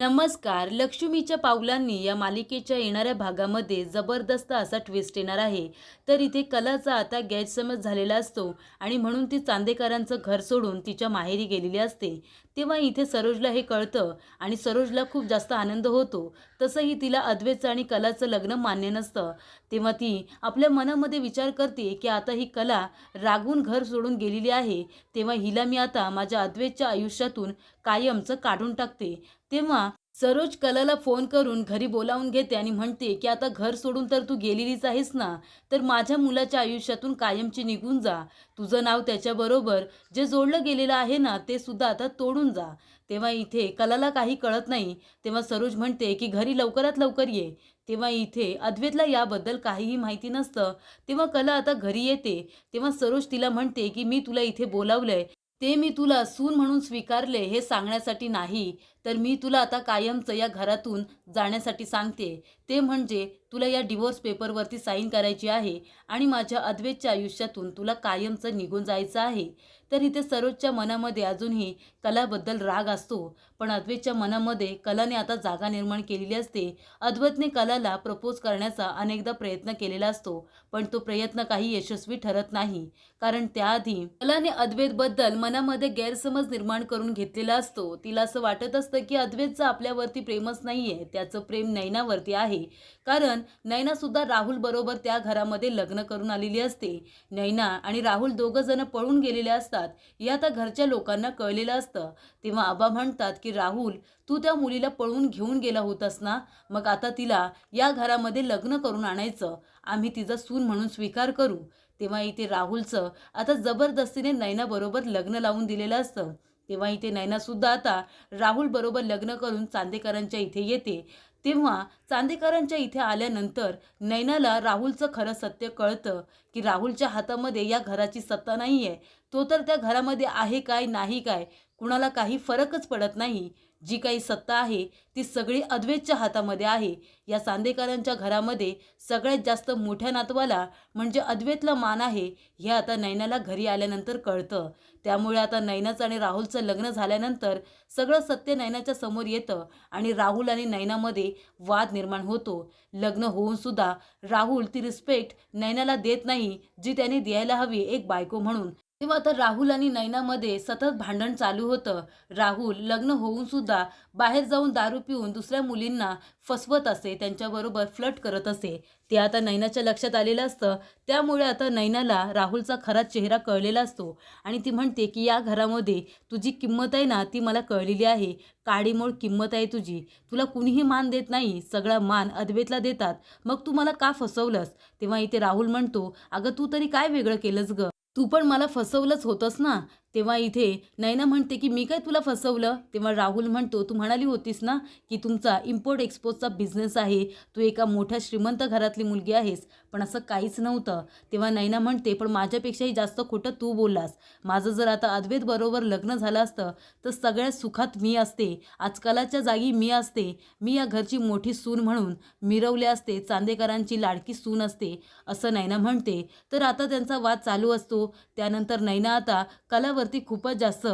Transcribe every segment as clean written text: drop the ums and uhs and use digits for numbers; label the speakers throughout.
Speaker 1: नमस्कार. लक्ष्मीच्या पावलांनी या मालिकेच्या येणाऱ्या भागामध्ये जबरदस्त असा ट्विस्ट येणार आहे. तर इथे कलाचा आता गैरसमज झालेला असतो आणि म्हणून ती चांदेकरांचं घर सोडून तिच्या माहेरी गेलेली असते. तेव्हा इथे सरोजला हे कळतं आणि सरोजला खूप जास्त आनंद होतो. तसंही तिला अद्वैतचं आणि कलाचं लग्न मान्य नसतं. तेव्हा ती आपल्या मनामध्ये विचार करते की आता ही कला रागून घर सोडून गेलेली आहे. तेव्हा हिला मी आता माझ्या अद्वैतच्या आयुष्यातून कायमचं काढून टाकते. तेव्हा सरोज कलाला फोन करून घरी बोलावून घेते आणि म्हणते की आता घर सोडून तर तू गेलेलीच आहेस ना, तर माझ्या मुलाच्या आयुष्यातून कायमची निघून जा. तुझं नाव त्याच्याबरोबर जे जोडलं गेलेलं आहे ना, ते सुद्धा आता तोडून जा. तेव्हा इथे कलाला काही कळत नाही. तेव्हा सरोज म्हणते की घरी लवकरात लवकर ये. तेव्हा इथे अद्वैतला याबद्दल काहीही माहिती नसतं. तेव्हा कला आता घरी येते. तेव्हा सरोज तिला म्हणते की मी तुला इथे बोलावलंय ते मी तुला सून म्हणून स्वीकारले हे सांगण्यासाठी नाही, तर मी तुला आता कायमचं या घरातून जाण्यासाठी सांगते. ते म्हणजे तुला या डिव्होर्स पेपरवरती साईन करायची आहे आणि माझ्या अद्वैतच्या आयुष्यातून तुला कायमचं निघून जायचं आहे. तर इथे सरोजच्या मनामध्ये अजूनही कलाबद्दल राग असतो, पण अद्वैतच्या मनामध्ये कलाने आता जागा निर्माण केलेली असते. अद्वैतने कलाला प्रपोज करण्याचा अनेकदा प्रयत्न केलेला असतो, पण तो प्रयत्न काही यशस्वी ठरत नाही. कारण त्याआधी कलाने अद्वैतबद्दल मनामध्ये गैरसमज निर्माण करून घेतलेला असतो. तिला असं वाटत असतं की अद्वैतचं आपल्यावरती प्रेमच नाहीये, त्याचं प्रेम नैनावरती आहे. कारण नैना सुद्धा राहुल बरोबर त्या घरामध्ये लग्न करून आलेली असते. नैना आणि राहुल दोघं जण पळून गेलेले असतात. हे आता घरच्या लोकांना कळलेलं असतं. तेव्हा आबा म्हणतात की राहुल, तू त्या मुलीला पळून घेऊन गेला होतास ना, मग आता तिला या घरामध्ये लग्न करून आणायचं. आम्ही तिचा सून म्हणून स्वीकार करू. तेव्हा इथे राहुलचं आता जबरदस्तीने नैनाबरोबर लग्न लावून दिलेलं असतं. तेव्हा इथे नैनासुद्धा आता राहुल बरोबर लग्न करून चांदेकरांच्या इथे येते. तेव्हा चांदेकरांच्या इथे आल्यानंतर नैनाला राहुलचं खरं सत्य कळतं की राहुलच्या हातामध्ये या घराची सत्ता नाही आहे. तो तर त्या घरामध्ये आहे काय नाही काय कुणाला काही फरकच पडत नाही. जी काही सत्ता आहे ती सगळी अद्वैतच्या हातामध्ये आहे. या चांदेकरांच्या घरामध्ये सगळ्यात जास्त मोठ्या नातवाला म्हणजे अद्वैतला मान आहे, हे आता नैनाला घरी आल्यानंतर कळतं. त्यामुळे आता नैनाचं आणि राहुलचं लग्न झाल्यानंतर सगळं सत्य नैनाच्या समोर येतं आणि राहुल आणि नैनामध्ये वाद निर्माण होतो. लग्न होऊन सुद्धा राहुल ती रिस्पेक्ट नैनाला देत नाही, जी त्याने द्यायला हवी एक बायको म्हणून. तेव्हा आता राहुल आणि नैनामध्ये सतत भांडण चालू होतं. राहुल लग्न होऊन सुद्धा बाहेर जाऊन दारू पिऊन दुसऱ्या मुलींना फसवत असे, त्यांच्याबरोबर फ्लर्ट करत असे. ते आता नैनाच्या लक्षात आलेलं असतं. त्यामुळे आता नैनाला राहुलचा खरा चेहरा कळलेला असतो आणि ती म्हणते की या घरामध्ये तुझी किंमत आहे ना, ती मला कळलेली आहे. काडीमोड किंमत आहे तुझी. तुला कुणीही मान देत नाही, सगळा मान अद्वैतला देतात. मग तू मला का फसवलंस? तेव्हा इथे राहुल म्हणतो, अगं तू तरी काय वेगळं केलंस गं? तू पण मला फसवलंच होतंस ना. तेव्हा इथे नैना म्हणते की मी काय तुला फसवलं? तेव्हा राहुल म्हणतो, तू म्हणाली होतीस ना की तुमचा इम्पोर्ट एक्सपोर्टचा बिझनेस आहे, तू एका मोठ्या श्रीमंत घरातली मुलगी आहेस, पण असं काहीच नव्हतं. तेव्हा नैना म्हणते, पण माझ्यापेक्षाही जास्त खोटं तू बोललास. माझं जर आता अद्वैत बरोबर लग्न झालं असतं तर सगळ्यात सुखात मी असते, आजकालाच्या जागी मी असते. मी या घरची मोठी सून म्हणून मिरवले असते, चांदेकरांची लाडकी सून असते, असं नैना म्हणते. तर आता त्यांचा वाद चालू असतो. त्यानंतर नैना आता कलावरती खूपच जास्त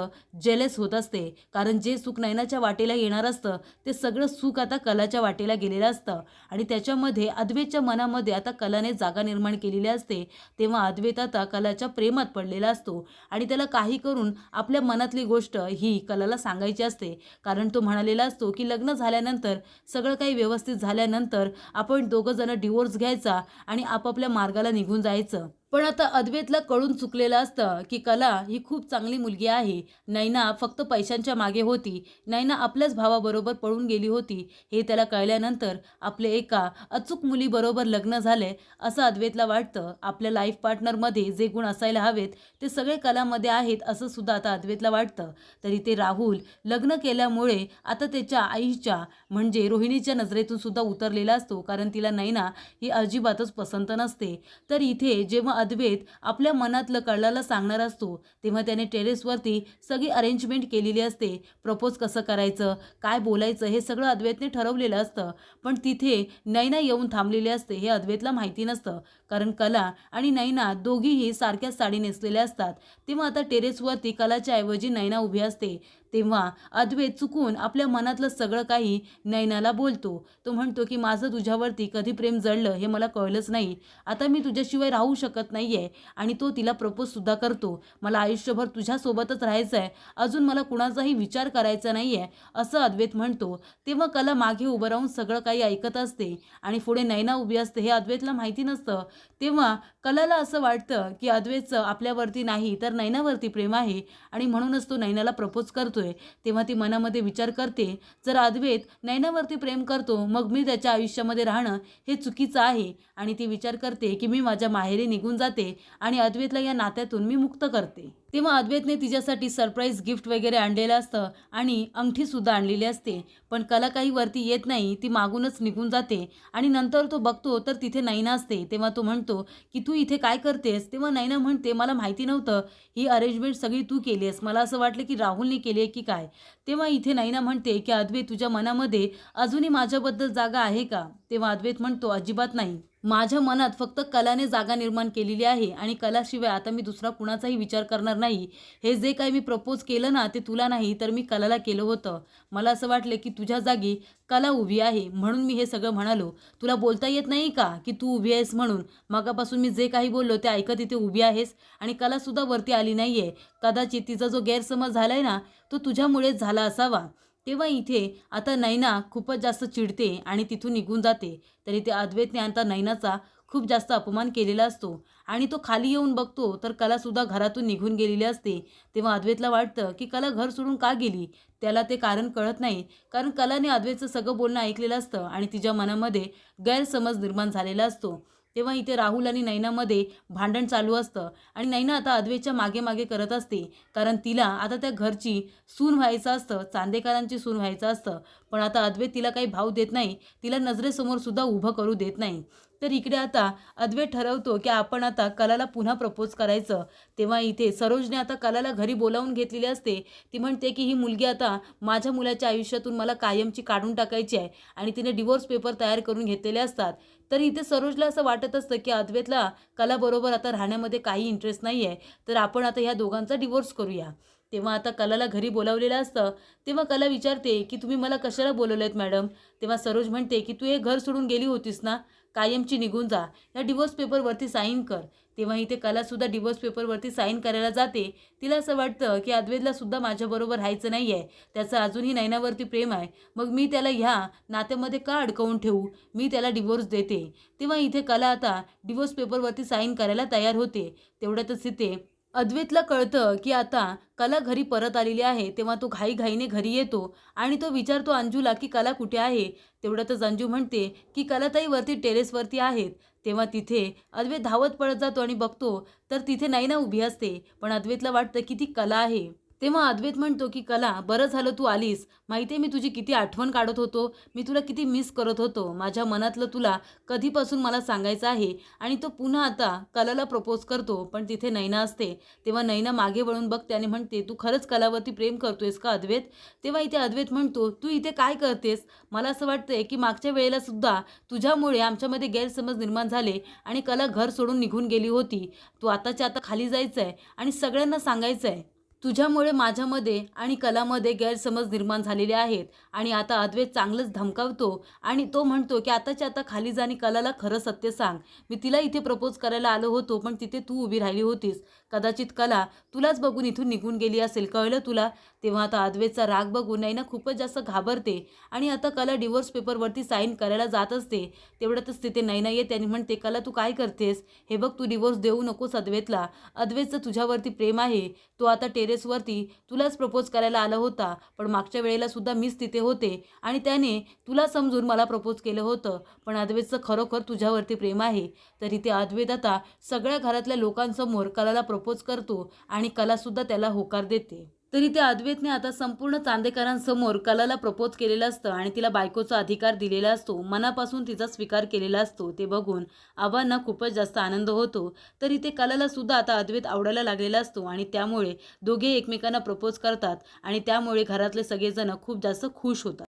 Speaker 1: जेलस होत असते. कारण जे सुख नैनाच्या वाटेला येणार असतं ते सगळं सुख आता कलाच्या वाटेला गेलेलं असतं आणि त्याच्यामध्ये अद्वैतच्या मनामध्ये आता कलाने जागा निर्माण केलेली असते. तेव्हा अद्वैत आता कलाच्या प्रेमात पडलेला असतो आणि त्याला काही करून आपल्या मनातली गोष्ट ही कलाला सांगायची असते. कारण तो म्हणालेला असतो की लग्न झाल्यानंतर सगळं काही व्यवस्थित झाल्यानंतर आपण दोघं जण डिवोर्स घ्यायचा आणि आपापल्या मार्गाला निघून जायचं. पण आता अद्वैतला कळून चुकलेलं असतं की कला ही खूप चांगली मुलगी आहे. नैना फक्त पैशांच्या मागे होती. नैना आपल्याच भावाबरोबर पळून गेली होती. हे त्याला कळल्यानंतर आपले एका अचूक मुलीबरोबर लग्न झाले असं अद्वैतला वाटतं. आपल्या लाईफ पार्टनरमध्ये जे गुण असायला हवेत ते सगळे कलामध्ये आहेत असं सुद्धा आता अद्वैतला वाटतं. तरी ते राहुल लग्न केल्यामुळे आता त्याच्या आईच्या म्हणजे रोहिणीच्या नजरेतून सुद्धा उतरलेला असतो. कारण तिला नैना ही अजिबातच पसंत नसते. तर इथे जेव्हा अद्वैत आपल्या मनातलं कळाला सांगणार असतो तेव्हा त्याने टेरेसवरती सगळी अरेंजमेंट केलेली असते. प्रपोज कसं करायचं, काय बोलायचं हे सगळं अद्वैतने ठरवलेलं असतं. पण तिथे नैना येऊन थांबलेली असते हे अद्वैतला माहिती नसतं. कारण कला आणि नैना दोघीही सारख्याच साडी नेसलेल्या असतात. तेव्हा आता टेरेसवरती कलाच्या ऐवजी नैना उभी असते. तेव्हा अद्वैत चुकून आपल्या मनातलं सगळं काही नयनाला बोलतो. तो म्हणतो की माझं तुझ्यावरती कधी प्रेम जडलं हे मला कळलंच नाही. आता मी तुझ्याशिवाय राहू शकत नाहीये. आणि तो तिला प्रपोजसुद्धा करतो. मला आयुष्यभर तुझ्यासोबतच राहायचं आहे. अजून मला कुणाचाही विचार करायचा नाहीये, असं अद्वैत म्हणतो. तेव्हा कला मागे उभं राहून सगळं काही ऐकत असते आणि पुढे नयना उभी असते हे अद्वैतला माहिती नसतं. तेव्हा कलाला असं वाटतं की अद्वैतचं आपल्यावरती नाही तर नयनावरती प्रेम आहे आणि म्हणूनच तो नयनाला प्रपोज करतोय. तेव्हा ती मनामध्ये विचार करते, जर अद्वैत नयनावरती प्रेम करतो मग मी त्याच्या आयुष्यामध्ये राहणं हे चुकीचं आहे. आणि ती विचार करते की मी माझ्या माहेरी निघून जाते आणि अद्वैतला या नात्यातून मी मुक्त करते. तेव्हा अद्वैतने तिच्यासाठी सरप्राईज गिफ्ट वगैरे आणलेलं असतं आणि अंगठीसुद्धा आणलेली असते. पण कला काही वरती येत नाही, ती मागूनच निघून जाते आणि नंतर तो बघतो तर तिथे नयना असते. तेव्हा तो म्हणतो की तू इथे काय करतेस? तेव्हा नयना म्हणते मला माहिती नव्हतं ही अरेंजमेंट सगळी तू केली आहेस. मला असं वाटलं की राहुलने केली आहे की काय. तेव्हा इथे नयना म्हणते की अद्वैत तुझ्या मनामध्ये अजूनही माझ्याबद्दल जागा आहे का? तेव्हा अद्वैत म्हणतो अजिबात नाही. माझ्या मनात फक्त कलाने जागा निर्माण केलेली आहे आणि कलाशिवाय आता मी दुसरा कुणाचाही विचार करणार नाही. हे जे काही मी प्रपोज केलं ना ते तुला नाही तर मी कलाला केलं होतं. मला असं वाटलं की तुझ्या जागी कला उभी आहे म्हणून मी हे सगळं म्हणालो. तुला बोलता येत नाही का की तू उभी आहेस म्हणून? मगापासून मी जे काही बोललो ते ऐकत इथे उभी आहेस आणि कलासुद्धा वरती आली नाहीये. कदाचित तिचा जो गैरसमज झालाय ना तो तुझ्यामुळेच झाला असावा. तेव्हा इथे आता नयना खूपच जास्त चिडते आणि तिथून निघून जाते. तरी ते अद्वैतने आता नयनाचा खूप जास्त अपमान केलेला असतो आणि तो खाली येऊन बघतो तर कलासुद्धा घरातून निघून गेलेली असते. तेव्हा अद्वैतला वाटतं की कला घर सोडून का गेली? त्याला ते कारण कळत नाही. कारण कलाने अद्वैतचं सगळं बोलणं ऐकलेलं असतं आणि तिच्या मनामध्ये गैरसमज निर्माण झालेला असतो. तेव्हा इथे राहुल आणि नयनामध्ये भांडण चालू असतं आणि नयना आता अद्वैतच्या मागे मागे करत असते. कारण तिला आता त्या घरची सून व्हायचं असतं, चांदेकरांची सून व्हायचं असतं. पण आता अद्वैत तिला काही भाव देत नाही, तिला नजरेसमोर सुद्धा उभं करू देत नाही. तर इकडे आता अद्वैत ठरवतो की आपण आता कलाला पुन्हा प्रपोज करायचं. तेव्हा इथे सरोजने आता कलाला घरी बोलावून घेतलेली असते. ती म्हणते की ही मुलगी आता माझ्या मुलाच्या आयुष्यातून मला कायमची काढून टाकायची आहे आणि तिने डिवोर्स पेपर तयार करून घेतलेले असतात. तर इथे सरोजला असं वाटत असतं की अद्वैतला कलाबरोबर आता राहण्यामध्ये काही इंटरेस्ट नाही आहे, तर आपण आता ह्या दोघांचा डिवोर्स करूया. तेव्हा आता कलाला घरी बोलावलेलं असतं. तेव्हा कला विचारते की तुम्ही मला कशाला बोलवलेत मॅडम? तेव्हा सरोज म्हणते की तू हे घर सोडून गेली होतीस ना, कायमची निघून जा, या डिवोर्स पेपरवरती साईन कर. तेव्हा इथे कलासुद्धा डिवोर्स पेपरवरती साईन करायला जाते. तिला असं वाटतं की अद्वैतला सुद्धा माझ्याबरोबर राहायचं नाही आहे, त्याचं अजूनही नयनावरती प्रेम आहे. मग मी त्याला ह्या नात्यामध्ये का अडकवून ठेवू? मी त्याला डिवोर्स देते. तेव्हा इथे कला आता डिवोर्स पेपरवरती साईन करायला तयार होते. तेवढ्यातच इथे अद्वैतला कळतं की आता कला घरी परत आलेली आहे. तेव्हा तो घाईघाईने घरी येतो आणि तो विचारतो अंजूला की कला कुठे आहे? तेवढ्यातच अंजू म्हणते की कलाताई वरती टेरेसवरती आहेत. तेव्हा तिथे अद्वैत धावत पळत जातो आणि बघतो तर तिथे नयना उभी असते. पण अद्वैतला वाटतं की ती कला आहे. तेव्हा अद्वैत म्हणतो की कला बरं झालं तू आलीस. माहिती आहे मी तुझी किती आठवण काढत होतो, मी तुला किती मिस करत होतो. माझ्या मनातलं तुला कधीपासून मला सांगायचं आहे. आणि तो पुन्हा आता कलाला प्रपोज करतो. पण तिथे नयना असते. तेव्हा नयना मागे वळून बघते आणि म्हणते तू खरंच कलावरती प्रेम करतोयस का अद्वैत? तेव्हा इथे अद्वैत म्हणतो तू इथे काय करतेस? मला असं वाटतंय की मागच्या वेळेला सुद्धा तुझ्यामुळे आमच्यामध्ये गैरसमज निर्माण झाले आणि कला घर सोडून निघून गेली होती. तू आताच्या आता खाली जायचं आहे आणि सगळ्यांना सांगायचं आहे तुझ्यामुळे माझ्यामध्ये आणि कलामध्ये गैरसमज निर्माण झालेले आहेत. आणि आता अद्वैत चांगलंच धमकावतो आणि तो म्हणतो की आताच्या आता खाली जा आणि कलाला खरं सत्य सांग. मी तिला इथे प्रपोज करायला आलो होतो पण तिथे तू उभी राहिली होतीस. कदाचित कला तुलाच बघून इथून निघून गेली असेल, कळलं तुला? तेव्हा आता अद्वैतचा राग बघून नयना खूपच जास्त घाबरते आणि आता कला डिवोर्स पेपरवरती साईन करायला जात असते. तेवढ्यातच तिथे नयना येते आणि म्हणते कला तू काय करतेस? हे बघ तू डिवोर्स देऊ नकोस अद्वैतला. अद्वैतचं तुझ्यावरती प्रेम आहे. तो आता टेरेसवरती तुलाच प्रपोज करायला आला होता. पण मागच्या वेळेला सुद्धा मीच तिथे होते आणि त्याने तुला समजून मला प्रपोज केलं होतं. पण अद्वैतचं खरोखर तुझ्यावरती प्रेम आहे. तरी ते अद्वैत आता सगळ्या घरातल्या लोकांसमोर कलाला प्रपोज करतो आणि कलासुद्धा त्याला होकार देते. तरी त्या अद्वैतने आता संपूर्ण चांदेकरांसमोर कलाला प्रपोज केलेलं असतं आणि तिला बायकोचा अधिकार दिलेला असतो. मनापासून तिचा स्वीकार केलेला असतो. ते बघून आबांना खूपच जास्त आनंद होतो. तरी ते कलाला सुद्धा आता अद्वैत आवडायला लागलेला असतो आणि त्यामुळे दोघे एकमेकांना प्रपोज करतात आणि त्यामुळे घरातले सगळेजण खूप जास्त खुश होतात.